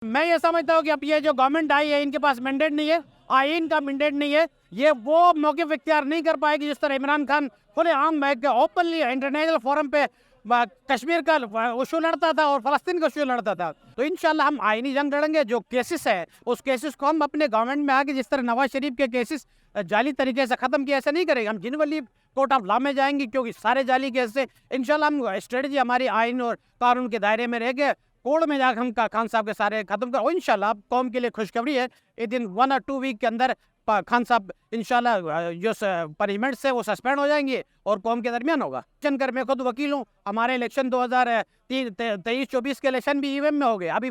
मैं ये समझता हूँ कि अब ये जो गवर्नमेंट आई है इनके पास मैंडेट नहीं है, आइन का मैंडेट नहीं है, ये वो मौक़िफ़ इख्तियार नहीं कर पाएगी जिस तरह इमरान खान खुलेआम ओपनली इंटरनेशनल फोरम पे कश्मीर का इशू लड़ता था और फ़लस्तीन का इशू लड़ता था। तो इंशाल्लाह हम आइनी जंग लड़ेंगे। जो केसेस है उस केसेस को हम अपने गवर्नमेंट में आके जिस तरह नवाज शरीफ के केसेस जाली तरीके से ख़त्म किया, ऐसा नहीं करेंगे। हम जिनवली कोर्ट ऑफ लॉ में जाएंगे क्योंकि सारे जाली केस से इंशाल्लाह हम स्ट्रेटजी हमारी आइन और कानून के दायरे में रह गए, कोर्ट में जाकर हम खान साहब के सारे खत्म कर। इंशाल्लाह कौम के लिए खुशखबरी है, इस दिन 1 और 2 वीक के अंदर खान साहब इंशाल्लाह जो पनिशमेंट से वो सस्पेंड हो जाएंगे और कौम के दरमियान होगा। इलेक्शन कर मैं खुद वकील हूँ, हमारे इलेक्शन 2023-24 के इलेक्शन भी ईवीएम में हो गए। अभी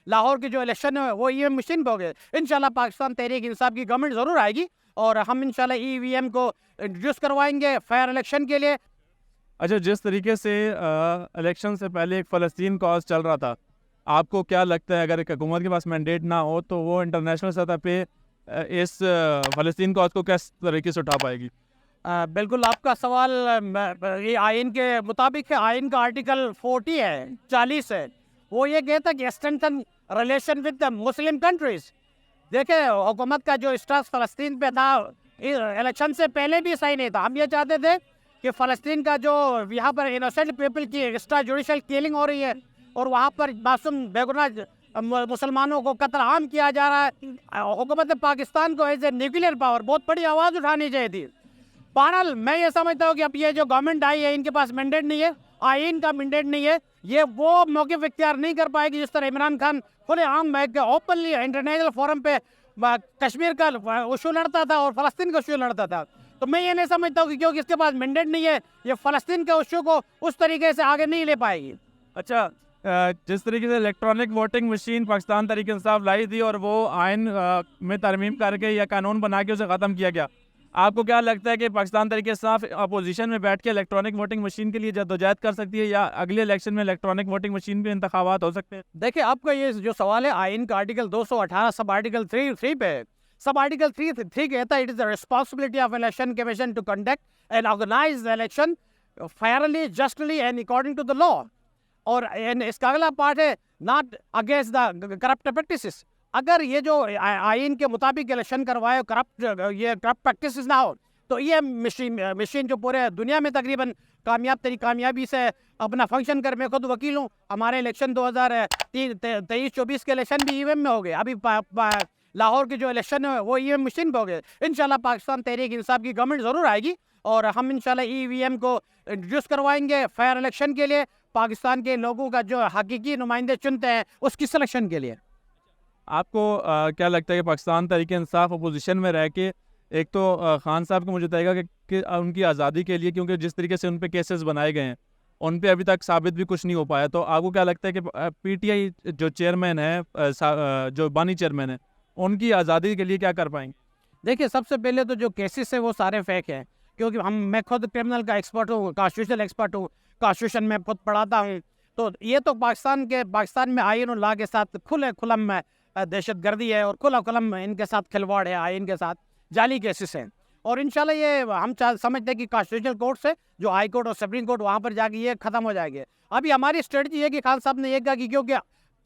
लाहौर के जो इलेक्शन है वो ईवीएम मशीन पे हो गए। इंशाल्लाह पाकिस्तान तहरीक इंसाफ की गवर्नमेंट ज़रूर आएगी और हम इंशाल्लाह ईवीएम को इंट्रोड्यूस करवाएंगे फेयर इलेक्शन के लिए। अच्छा, जिस तरीके से इलेक्शन से पहले एक फ़लस्तीन कॉज चल रहा था, आपको क्या लगता है अगर एक हुकूमत के पास मैंडेट ना हो तो वो इंटरनेशनल सतह पे इस फ़लस्तीन कॉज को किस तरीके से उठा पाएगी? बिल्कुल आपका सवाल ये आइन के मुताबिक है। आइन का आर्टिकल 40 है, 40 है, वो ये कहता है कि strengthen relation with the Muslim countries. देखे हुकूमत का जो स्ट्रेस फ़लस्तीन पे था इलेक्शन से पहले भी सही नहीं था। हम ये चाहते थे कि फ़लस्तीन का जो यहाँ पर इनोसेंट पीपल की एक्स्ट्रा जुडिशल किलिंग हो रही है और वहाँ पर मासूम बेगुनाह मुसलमानों को कत्ल आम किया जा रहा है, हुकूमत पाकिस्तान को एज ए न्यूक्लियर पावर बहुत बड़ी आवाज़ उठानी चाहिए थी। बहरहाल मैं ये समझता हूँ कि अब ये जो गवर्नमेंट आई है इनके पास मैंडेट नहीं है, आइन का मैंडेट नहीं है, ये वो मौक़िफ़ इख्तियार नहीं कर पाएगी जिस तरह इमरान खान खुलेआम ओपनली इंटरनेशनल फोरम पे कश्मीर का इशू लड़ता था और फ़लस्तीन का इशू लड़ता था। तो मैं ये नहीं समझता हूँ कि क्योंकि इसके पास मैंडेट नहीं है ये फ़लस्तीन के इशू को उस तरीके से आगे नहीं ले पाएगी। अच्छा, जिस तरीके से electronic voting machine Pakistan Tehreek Insaf लाई थी और वो आइन में तरमीम करके या कानून बना के उसे ख़त्म किया गया, आपको क्या लगता है कि पाकिस्तान तहरीक इंसाफ अपोजिशन में बैठ के इलेक्ट्रॉनिक वोटिंग मशीन के लिए जद्दोजहद कर सकती है या अगले इलेक्शन में इलेक्ट्रॉनिक वोटिंग मशीन पे इंतखाबात हो सकते हैं? देखिए आपका ये जो सवाल है आइन का आर्टिकल 218 सब आर्टिकल 3 पे है। सब आर्टिकल 3 कहता है it is the responsibility of election commission to conduct and organise the election fairly, justly and according to the law. और इसका अगला पार्ट है not against the corrupt practices. अगर ये जो आइन के मुताबिक इलेक्शन करवाए करप्ट प्रैक्टिसेस ना हो तो ये मशीन जो पूरे दुनिया में तकरीबन कामयाबी से अपना फंक्शन कर। मैं खुद वकील हूँ, हमारे इलेक्शन 2023-24 के इलेक्शन भी ईवीएम में हो गए। अभी लाहौर के जो इलेक्शन है वो ईवीएम मशीन पे हो गए। इंशाल्लाह पाकिस्तान तहरीक इंसाफ की गवर्नमेंट ज़रूर आएगी और हम इंशाल्लाह ईवीएम को इंट्रोड्यूस करवाएंगे फेयर इलेक्शन के लिए, पाकिस्तान के लोगों का जो हकीकी नुमाइंदे चुनते हैं उसकी सिलेक्शन के लिए। आपको क्या लगता है कि पाकिस्तान तहरीक इंसाफ अपोजिशन में रह के एक तो खान साहब को मुझे बताएगा कि उनकी आज़ादी के लिए, क्योंकि जिस तरीके से उन पे केसेस बनाए गए हैं उन पे अभी तक साबित भी कुछ नहीं हो पाया, तो आपको क्या लगता है कि पीटीआई जो चेयरमैन है, जो बानी चेयरमैन है, उनकी आज़ादी के लिए क्या कर पाएंगे? देखिए सबसे पहले तो जो केसेस है वो सारे फेक हैं, क्योंकि मैं खुद क्रिमिनल का एक्सपर्ट हूँ, कॉन्स्टिट्यूशनल एक्सपर्ट हूँ, कॉन्स्टिट्यूशन में खुद पढ़ाता हूँ। तो ये तो पाकिस्तान में आइन और लॉ के साथ खुलम में दहशत गर्दी है और खुलम इनके साथ खिलवाड़ है, आइन के साथ जाली केसेस हैं। और इंशाल्लाह ये हम समझते हैं कि कॉन्स्टिट्यूशनल कोर्ट से जो हाई कोर्ट और सुप्रीम कोर्ट वहाँ पर जाके ये ख़त्म हो जाएगी। अभी हमारी स्ट्रेटजी है कि खान साहब ने ये कहा कि क्योंकि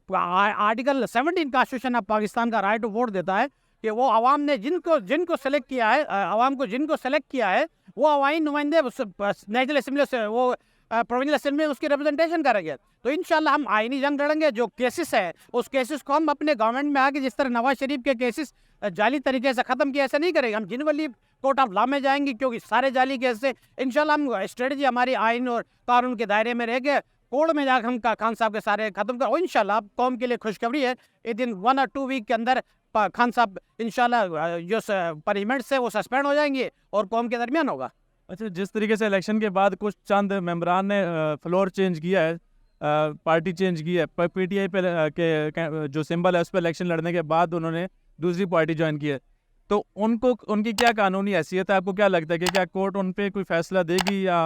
आर्टिकल 17 कॉन्स्टिट्यूशन ऑफ पाकिस्तान का राइट टू वोट देता है कि वो आवाम ने जिनको सेलेक्ट किया है, आवाम को जिनको सेलेक्ट किया है वो अवामी नुमाइंदे नेशनल असम्बली से वो प्रोविंशियल असम्बली में उसकी रिप्रेजेंटेशन करेंगे। तो इंशाल्लाह हम आइनी जंग लड़ेंगे। जो केसेस है उस केसेस को हम अपने गवर्नमेंट में आके जिस तरह नवाज शरीफ के केसेस जाली तरीके से ख़त्म किया, ऐसा नहीं करेंगे। हम जिनवली कोर्ट ऑफ लॉ में जाएंगे क्योंकि सारे जाली केस से इंशाल्लाह हम स्ट्रेटजी हमारी आइन और कानून के दायरे में रह गए, कोर्ट में जाकर हम खान साहब के सारे खत्म कर। इंशाल्लाह कौम के लिए खुशखबरी है, इस दिन 1 और 2 वीक के अंदर खान साहब इंशाल्लाह जो पनिशमेंट से वो सस्पेंड हो जाएंगे और कौम के दरमियान होगा। अच्छा, जिस तरीके से इलेक्शन के बाद कुछ चंद मेंबरान ने फ्लोर चेंज किया है, पार्टी चेंज की है, पीटीआई पे के जो सिंबल है उस पर इलेक्शन लड़ने के बाद उन्होंने दूसरी पार्टी ज्वाइन की है, तो उनकी क्या कानूनी हैसियत है? आपको क्या लगता है कि क्या कोर्ट उन पे कोई फैसला देगी या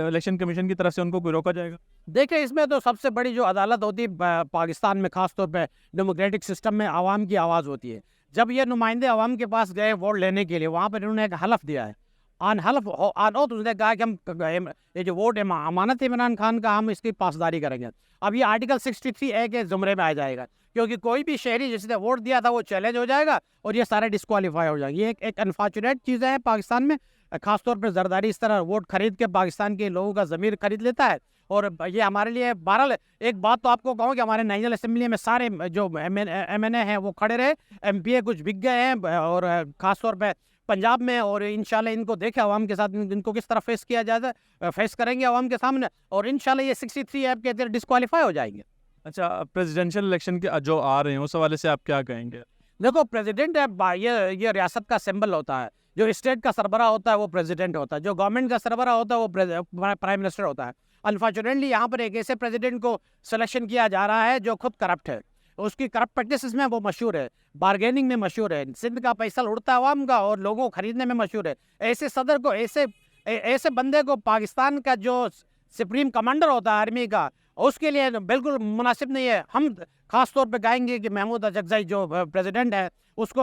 इलेक्शन कमीशन की तरफ से उनको कोई रोका जाएगा? देखिए इसमें तो सबसे बड़ी जो अदालत होती है पाकिस्तान में, खासतौर पे डेमोक्रेटिक सिस्टम में आवाम की आवाज़ होती है। जब ये नुमाइंदे आवाम के पास गए वोट लेने के लिए, वहाँ पर इन्होंने एक हलफ दिया है, ऑन ओथ उसने कहा कि हम ये जो वोट है अमानत इमरान खान का, हम इसकी पासदारी करेंगे। अब ये आर्टिकल 63A के ज़ुमरे में आ जाएगा क्योंकि कोई भी शहरी जिसने वोट दिया था वो चैलेंज हो जाएगा और ये सारे डिस्क्वालीफाई हो जाएंगे। ये एक अनफॉर्चुनेट चीज़ है पाकिस्तान में, खासतौर पर जरदारी इस तरह वोट खरीद के पाकिस्तान के लोगों का ज़मीर खरीद लेता है। और ये हमारे लिए बहरहाल एक बात तो आपको कहूँ कि हमारे नेशनल असेंबली में सारे जो MNA हैं वो खड़े रहे, MPA कुछ बिक गए हैं और ख़ासतौर पे पंजाब में, और इंशाल्लाह इनको देखे अवाम के साथ इनको किस तरह फेस किया जाता है, फेस करेंगे अवाम के सामने, और इंशाल्लाह ये 63 ऐप के डिस्क्वालीफाई हो जाएंगे। अच्छा, प्रेसिडेंशियल इलेक्शन के जो आ रहे हैं उस हवाले से आप क्या कहेंगे? देखो प्रेसिडेंट है, ये रियासत का सिंबल होता है। जो स्टेट का सरबरा होता है वो प्रेसिडेंट होता है, जो गवर्नमेंट का सरबरा होता है वो प्राइम मिनिस्टर होता है। अनफॉर्चुनेटली यहाँ पर एक ऐसे प्रेसिडेंट को सिलेक्शन किया जा रहा है जो खुद करप्ट है, उसकी करप्ट प्रैक्टिसेस में वो मशहूर है, बार्गेनिंग में मशहूर है, सिंध का पैसा उड़ता है अवाम का और लोगों को खरीदने में मशहूर है। ऐसे सदर को, ऐसे बंदे को पाकिस्तान का जो सुप्रीम कमांडर होता है आर्मी का, उसके लिए बिल्कुल मुनासिब नहीं है। हम खास तौर पे गाएंगे कि महमूद अजगजाई जो प्रेसिडेंट है उसको,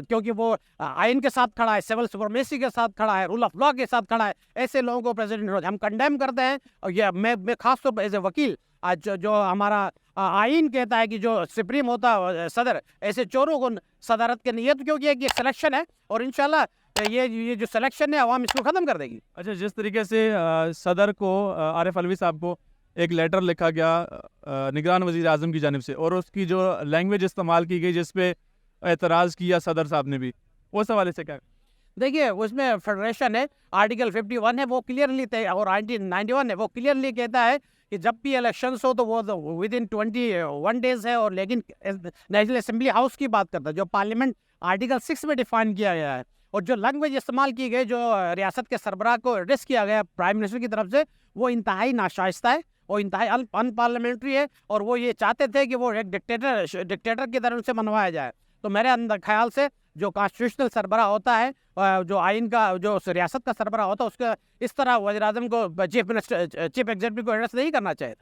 क्योंकि वो आइन के साथ खड़ा है, सिविल सुपरमेसी के साथ खड़ा है, रूल ऑफ लॉ के साथ खड़ा है, ऐसे लोगों को प्रेसिडेंट हम कंडेम करते हैं। और ये मैं खास तौर पर एज ए वकील, आज जो हमारा आइन कहता है कि जो सुप्रीम होता है सदर, ऐसे चोरों को सदारत के नहीं है, तो क्योंकि एक सिलेक्शन है और इंशाल्लाह ये जो सिलेक्शन है अवाम इसको ख़त्म कर देगी। अच्छा, जिस तरीके से सदर को आरिफ अलवी साहब को एक लेटर लिखा गया निगरान वज़ीर आज़म की जानिब से, और उसकी जो लैंग्वेज इस्तेमाल की गई जिस पे एतराज़ किया सदर साहब ने भी, उस हवाले से क्या? देखिए उसमें फेडरेशन है, आर्टिकल 51 है, वो क्लियरली, और 1991 है, वो क्लियरली कहता है कि जब भी इलेक्शंस हो तो वो विद इन 21 डेज है। और लेकिन नेशनल असेंबली हाउस की बात करता है, जो पार्लियामेंट आर्टिकल 6 में डिफाइन किया गया है, और जो लैंग्वेज इस्तेमाल की गई, जो रियासत के सरबराह को एड्रेस किया गया प्राइम मिनिस्टर की तरफ से, वो इंतहाई नाशाइस्ता है और इंतहाई अनपार्लियामेंट्री है। और वो ये चाहते थे कि वो एक डिक्टेटर की तरह से मनवाया जाए। तो मेरे अंदर ख्याल से जो कॉन्स्टिट्यूशनल सरबराह होता है, जो आइन का, जो रियासत का सरबराह होता है, उसका इस तरह वज़ीर आज़म को, चीफ एग्जीक्यूटिव को एड्रेस नहीं करना चाहिए।